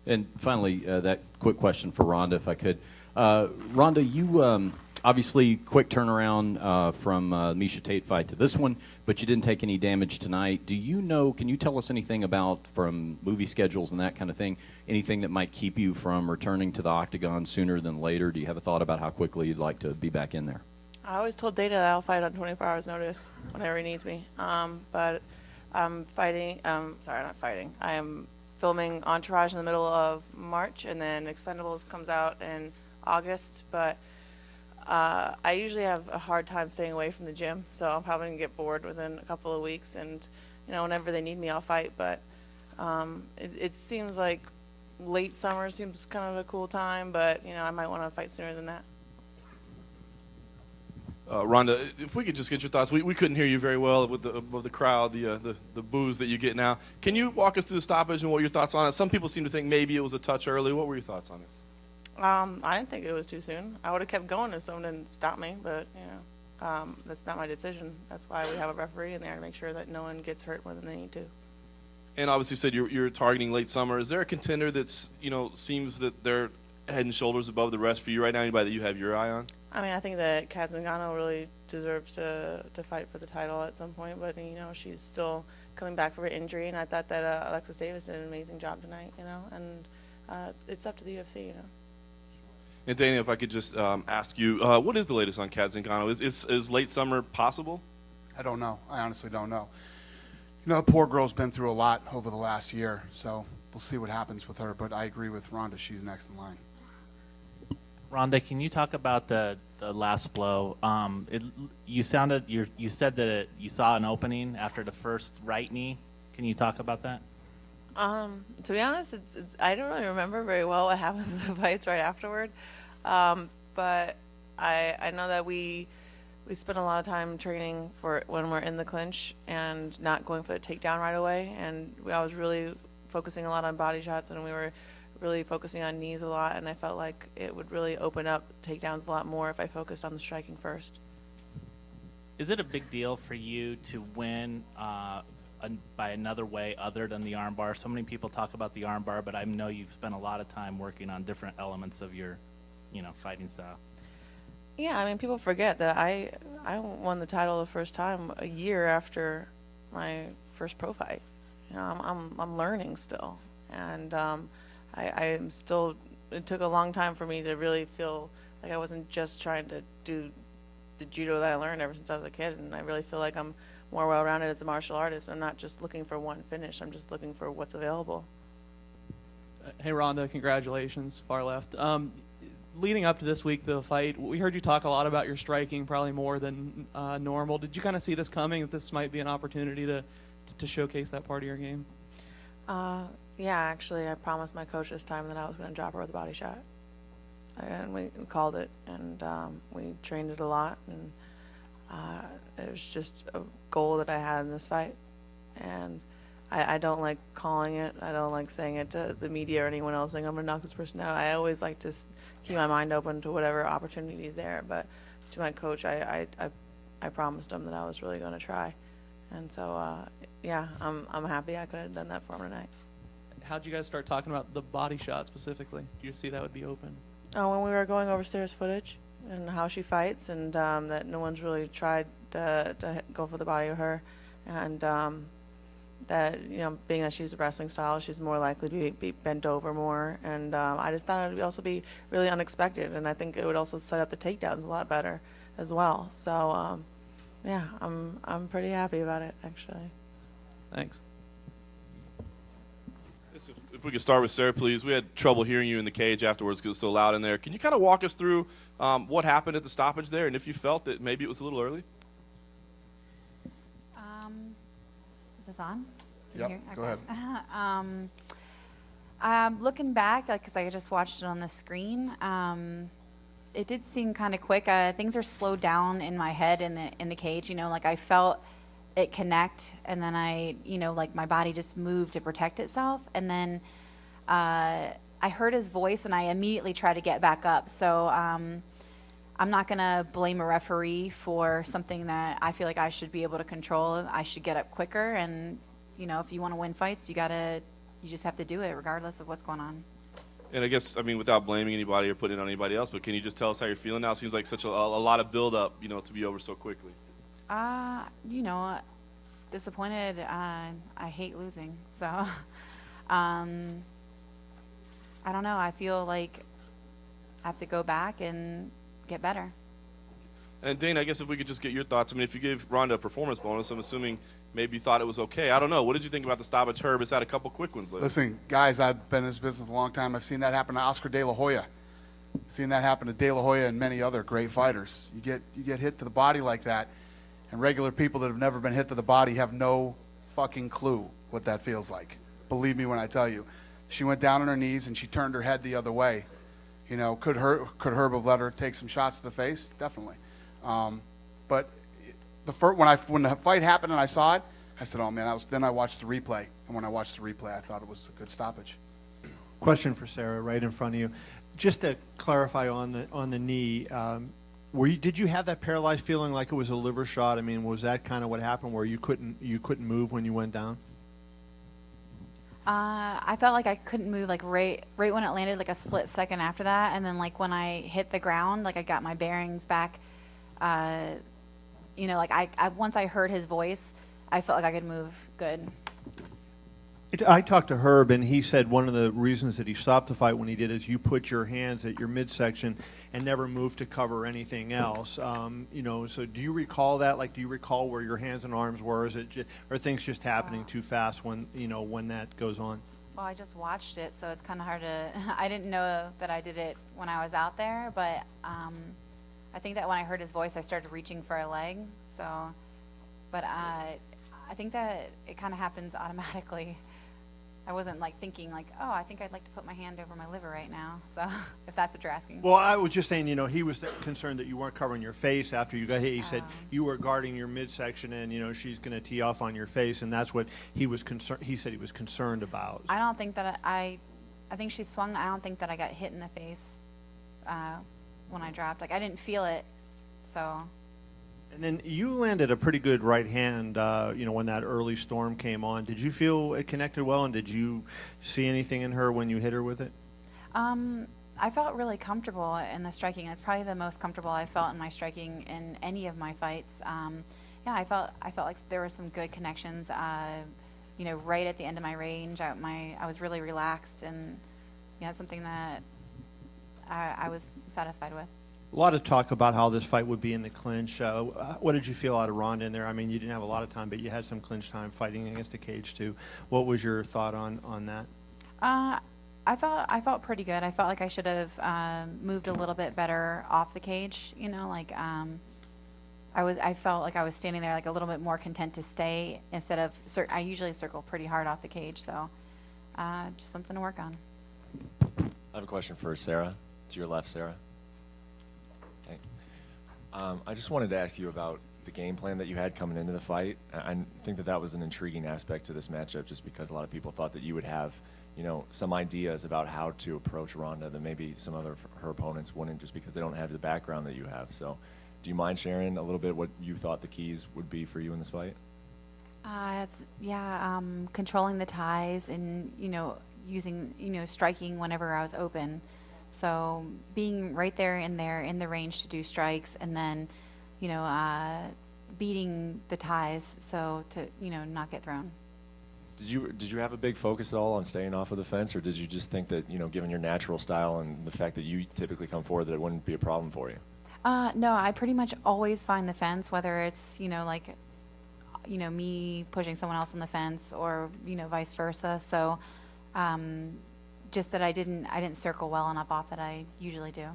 And finally, that quick question for Rhonda, if I could. Rhonda, you obviously quick turnaround from Miesha Tate fight to this one, but you didn't take any damage tonight. Do you know, can you tell us anything about, from movie schedules and that kind of thing, anything that might keep you from returning to the octagon sooner than later? Do you have a thought about how quickly you'd like to be back in there? I always told Dana that I'll fight on 24 hours notice whenever he needs me. But I'm fighting, sorry, not fighting. I am filming Entourage in the middle of March, and then Expendables comes out in August. But I usually have a hard time staying away from the gym, so I'm probably going to get bored within a couple of weeks. And, you know, whenever they need me, I'll fight. But it seems like late summer seems kind of a cool time, but, you know, I might want to fight sooner than that. Rhonda, if we could just get your thoughts. We couldn't hear you very well with the crowd, the boos that you get now. Can you walk us through the stoppage and what your thoughts on it? Some people seem to think maybe it was a touch early. What were your thoughts on it? I didn't think it was too soon. I would have kept going if someone didn't stop me, but, you know, that's not my decision. That's why we have a referee in there to make sure that no one gets hurt more than they need to. And obviously you said you're targeting late summer. Is there a contender that's, you know, seems that they're head and shoulders above the rest for you right now? Anybody that you have your eye on? I mean, I think that Kat Zingano really deserves to fight for the title at some point, but, you know, she's still coming back from her injury, and I thought that Alexis Davis did an amazing job tonight, you know, and it's up to the UFC, you know. And Dana, if I could just ask you, what is the latest on Kat Zingano? Is late summer possible? I don't know. I honestly don't know. You know, the poor girl's been through a lot over the last year, so we'll see what happens with her, but I agree with Rhonda. She's next in line. Rhonda, can you talk about the last blow? You said that you saw an opening after the first right knee. Can you talk about that? To be honest, I don't really remember very well what happens in the fights right afterward, but I know that we spend a lot of time training for when we're in the clinch and not going for the takedown right away, and I was really focusing a lot on body shots, and we were really focusing on knees a lot, and I felt like it would really open up takedowns a lot more if I focused on the striking first. Is it a big deal for you to win by another way other than the armbar? So many people talk about the armbar, but I know you've spent a lot of time working on different elements of your, you know, fighting style. Yeah, I mean, people forget that I won the title the first time a year after my first pro fight. You know, I'm learning still, and I'm still. It took a long time for me to really feel like I wasn't just trying to do the judo that I learned ever since I was a kid, and I really feel like I'm more well-rounded as a martial artist. I'm not just looking for one finish. I'm just looking for what's available. Hey, Rhonda, congratulations, far left. Leading up to this week, the fight, we heard you talk a lot about your striking, probably more than normal. Did you kind of see this coming, that this might be an opportunity to showcase that part of your game? Yeah, actually, I promised my coach this time that I was going to drop her with a body shot. And we called it, and we trained it a lot, and it was just a goal that I had in this fight. And I don't like calling it. I don't like saying it to the media or anyone else, saying I'm going to knock this person out. I always like to keep my mind open to whatever opportunity is there. But to my coach, I promised him that I was really going to try. And so, yeah, I'm happy I could have done that for him tonight. How'd you guys start talking about the body shot specifically? Do you see that would be open? When we were going over Sarah's footage and how she fights, and that no one's really tried to go for the body of her, and that, you know, being that she's a wrestling style, she's more likely to be bent over more, and I just thought it would also be really unexpected, and I think it would also set up the takedowns a lot better as well. So yeah, I'm pretty happy about it, actually. Thanks. If we could start with Sarah, please. We had trouble hearing you in the cage afterwards because it was so loud in there. Can you kind of walk us through what happened at the stoppage there, and if you felt that maybe it was a little early? Is this on? Yep, go ahead. Looking back, because I just watched it on the screen, it did seem kind of quick. Things are slowed down in my head in the cage. You know, like I felt it connect, and then like my body just moved to protect itself, and then I heard his voice, and I immediately tried to get back up. So I'm not gonna blame a referee for something that I feel like I should be able to control. I should get up quicker, and you know, if you want to win fights, you just have to do it regardless of what's going on. And I guess, I mean, without blaming anybody or putting it on anybody else, but can you just tell us how you're feeling now? It seems like such a lot of build-up, you know, to be over so quickly. You know, disappointed. I hate losing, so I don't know. I feel like I have to go back and get better. And Dane, I guess if we could just get your thoughts. I mean, if you gave Ronda a performance bonus, I'm assuming maybe you thought it was okay. I don't know. What did you think about the stoppage? Herb has had a couple quick ones lately. Listen, guys, I've been in this business a long time. I've seen that happen to Oscar De La Hoya. Seen that happen to De La Hoya and many other great fighters. You get hit to the body like that, and regular people that have never been hit to the body have no fucking clue what that feels like. Believe me when I tell you. She went down on her knees and she turned her head the other way. You know, could Herb have let her take some shots to the face? Definitely. But when the fight happened and I saw it, I said, "Oh man!" Then I watched the replay, and when I watched the replay, I thought it was a good stoppage. Question for Sarah, right in front of you. Just to clarify on the knee, did you have that paralyzed feeling like it was a liver shot? I mean, was that kind of what happened, where you couldn't move when you went down? I felt like I couldn't move, like right when it landed, like a split second after that, and then like when I hit the ground, like I got my bearings back. You know, like I once I heard his voice, I felt like I could move good. I talked to Herb, and he said one of the reasons that he stopped the fight when he did is you put your hands at your midsection and never moved to cover anything else. You know, so do you recall that? Like, do you recall where your hands and arms were? Are things just happening too fast when that goes on? Well, I just watched it, so it's kind of hard to. I didn't know that I did it when I was out there, but I think that when I heard his voice, I started reaching for a leg. So, but I think that it kind of happens automatically. I wasn't like thinking like, oh, I think I'd like to put my hand over my liver right now. So if that's what you're asking. Well, I was just saying, you know, he was concerned that you weren't covering your face after you got hit. He said you were guarding your midsection, and you know she's going to tee off on your face, and that's what he was concerned. He said he was concerned about. I don't think that I think she swung. I don't think that I got hit in the face when I dropped. Like I didn't feel it, so. And then you landed a pretty good right hand, you know, when that early storm came on. Did you feel it connected well, and did you see anything in her when you hit her with it? I felt really comfortable in the striking. It's probably the most comfortable I felt in my striking in any of my fights. Yeah, I felt like there were some good connections. You know, right at the end of my range, I was really relaxed, and yeah, something that I was satisfied with. A lot of talk about how this fight would be in the clinch. What did you feel out of Ronda in there? I mean, you didn't have a lot of time, but you had some clinch time fighting against the cage too. What was your thought on that? I felt pretty good. I felt like I should have moved a little bit better off the cage. You know, like I felt like I was standing there like a little bit more content to stay instead of I usually circle pretty hard off the cage. So just something to work on. I have a question for Sarah. To your left, Sarah. I just wanted to ask you about the game plan that you had coming into the fight. I think that was an intriguing aspect to this matchup, just because a lot of people thought that you would have, you know, some ideas about how to approach Ronda that maybe some other her opponents wouldn't, just because they don't have the background that you have. So, do you mind sharing a little bit what you thought the keys would be for you in this fight? Yeah, controlling the ties and using striking whenever I was open. So being right there in the range to do strikes, and then, beating the ties so to, not get thrown. Did you have a big focus at all on staying off of the fence, or did you just think that, given your natural style and the fact that you typically come forward, that it wouldn't be a problem for you? No, I pretty much always find the fence, whether it's, me pushing someone else on the fence or, vice versa. So, just that I didn't circle well enough off that I usually do.